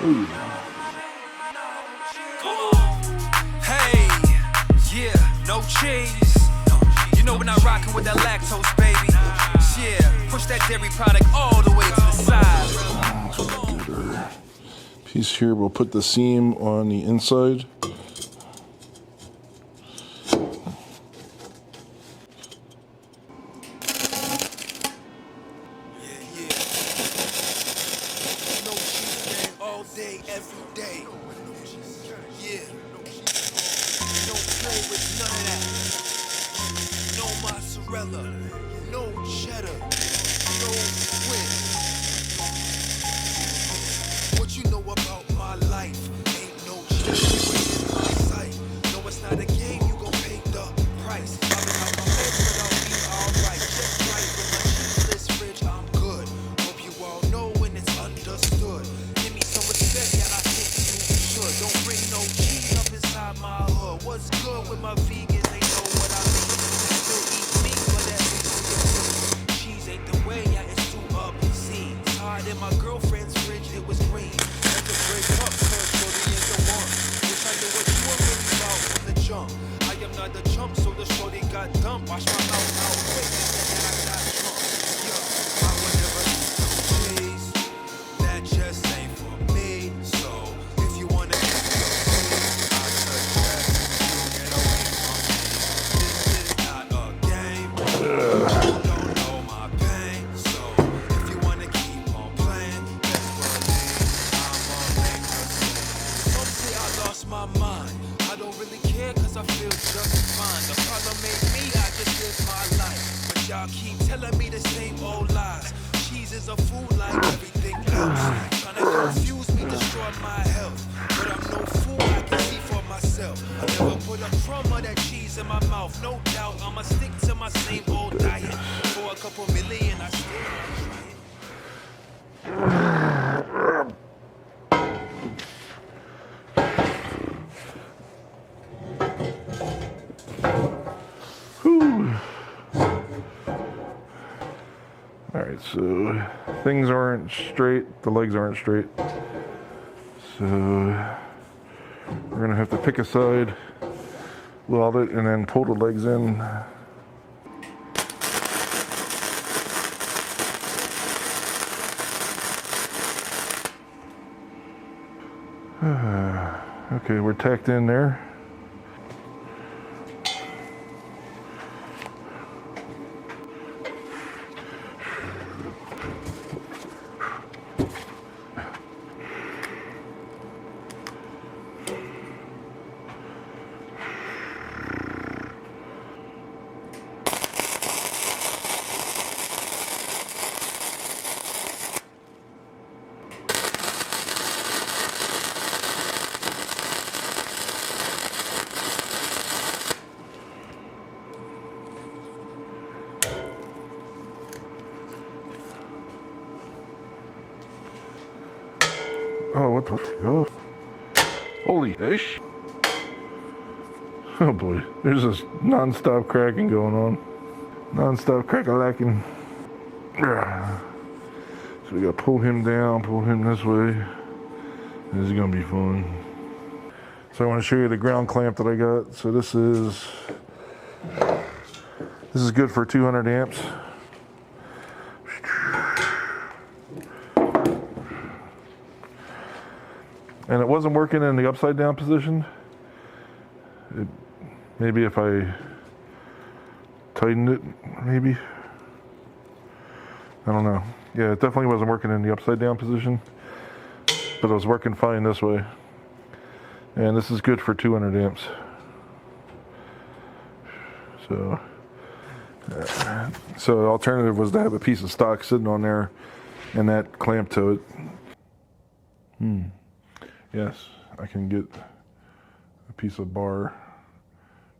Ooh. Hey, yeah, no cheese. You know we're not rocking with that lactose, baby. Yeah, push that dairy product all the way to the side. Piece here, we'll put the seam on the inside. Alright, so things aren't straight, the legs aren't straight. So we're going to have to pick a side, weld it, and then pull the legs in. Okay, we're tacked in there. Oh, what the oh. Holy ish. Oh boy, there's this non-stop cracking going on. Non-stop crack-a-lacking. So we gotta pull him down, pull him this way. This is gonna be fun. So I want to show you the ground clamp that I got. So this is good for 200 amps. And it wasn't working in the upside down position. Maybe if I tightened it, maybe. I don't know. Yeah, it definitely wasn't working in the upside down position, but it was working fine this way. And this is good for 200 amps. So the alternative was to have a piece of stock sitting on there and that clamp to it. Yes, I can get a piece of bar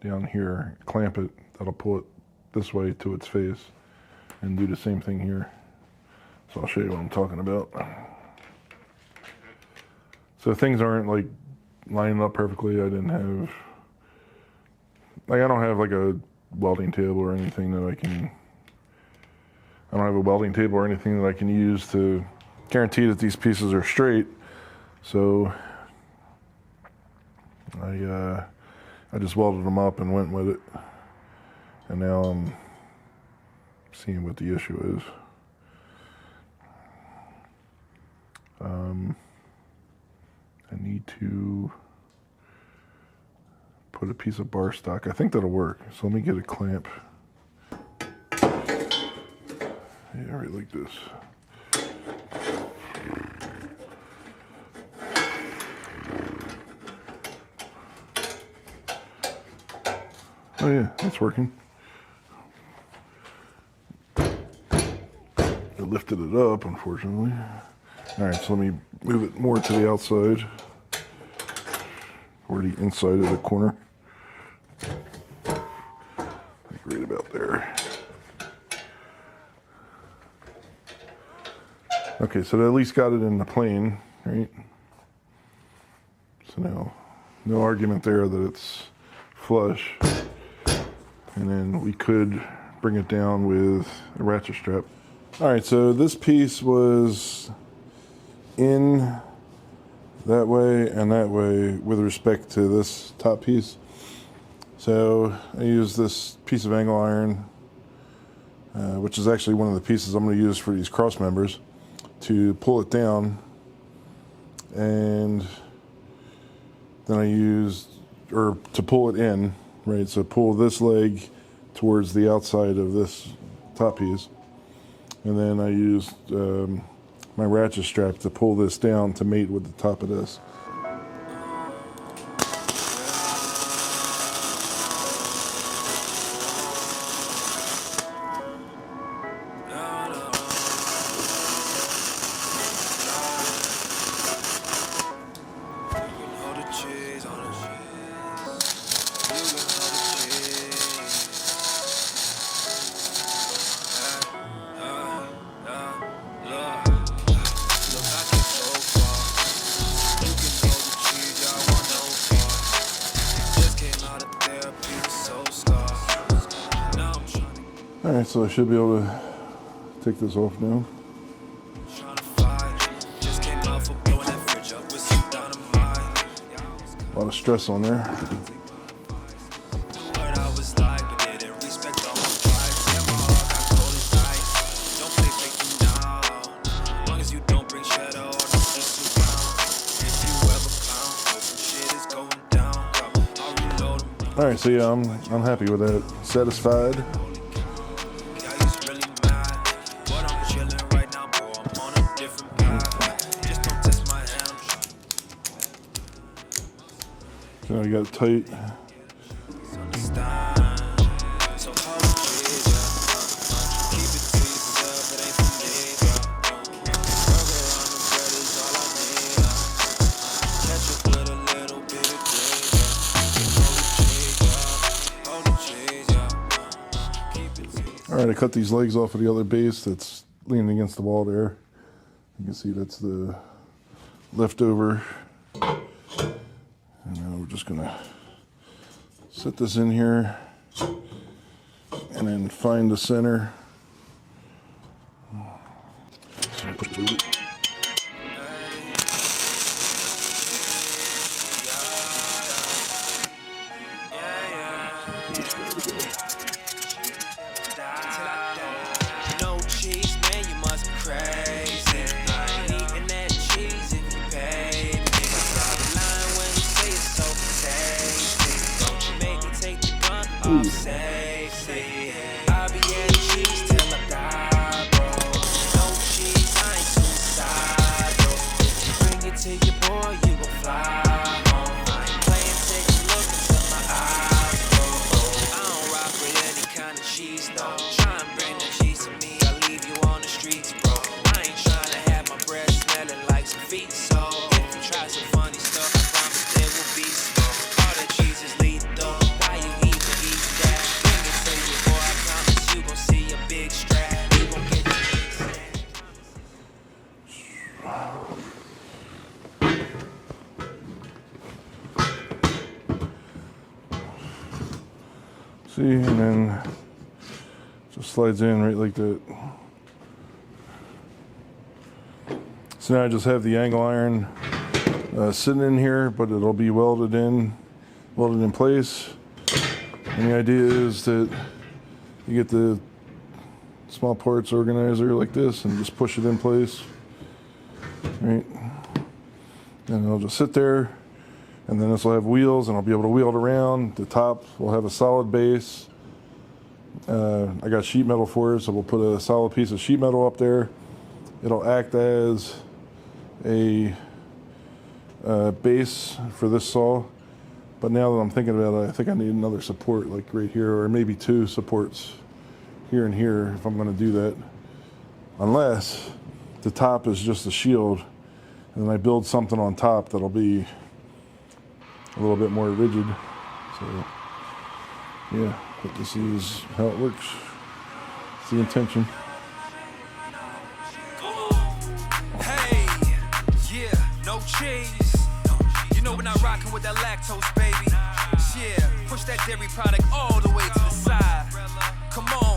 down here, clamp it, that'll pull it this way to its face, and do the same thing here. So I'll show you what I'm talking about. So things aren't like lining up perfectly. I don't have like a welding table or anything that I don't have a welding table or anything that I can use to guarantee that these pieces are straight. So I just welded them up and went with it, and now I'm seeing what the issue is. I need to put a piece of bar stock. I think that'll work. So let me get a clamp. Yeah, right like this. Oh yeah, that's working. I lifted it up, unfortunately. All right, so let me move it more to the outside, or the inside of the corner. Like right about there. Okay, so that at least got it in the plane, right? So now, no argument there that it's flush. And then we could bring it down with a ratchet strap. All right, so this piece was in that way and that way with respect to this top piece. So I used this piece of angle iron, which is actually one of the pieces I'm going to use for these cross members, to pull it down. And then I used, or to pull it in, right? So pull this leg towards the outside of this top piece. And then I used my ratchet strap to pull this down to mate with the top of this. All right, so I should be able to take this off now. A lot of stress on there. All right, so yeah, I'm happy with that. Satisfied. So I got it tight. All right, I cut these legs off of the other base that's leaning against the wall there. You can see that's the leftover. And now we're just gonna set this in here and then find the center. So push it. No cheese, man, you must be crazy. I ain't eating that cheese if you pay me. Draw the line when you say it's so tasty. Don't you make me take the gun off safety. I'll be eating cheese till I die, bro. No cheese, I ain't suicidal. If you bring it to your boy, you gon' fly home. I ain't playing, take a look into my eyes, bro. I don't rock with any kind of cheese, no. Try and bring that cheese to me, I'll leave you on the streets, bro. I ain't trying to have my breath smelling like some feet, so if you try some funny stuff, I promise there will be some. All that cheese is lethal, why you even eat that? Bring it to you, boy, I promise you gon' see a big strap. You gon' get your See, and then just slides in right like that. So now I just have the angle iron sitting in here, but it'll be welded in place. And the idea is that you get the small parts organizer like this and just push it in place, right? And it'll just sit there, and then this will have wheels, and I'll be able to wheel it around. The top will have a solid base. I got sheet metal for it, so we'll put a solid piece of sheet metal up there. It'll act as a base for this saw. But now that I'm thinking about it, I think I need another support, like right here, or maybe two supports here and here if I'm going to do that. Unless the top is just a shield, and then I build something on top that'll be a little bit more rigid. So, yeah, but this is how it works. It's the intention. Hey, yeah, no cheese. You know we're not rocking with that lactose, baby. Yeah, push that dairy product all the way to the side. Come on.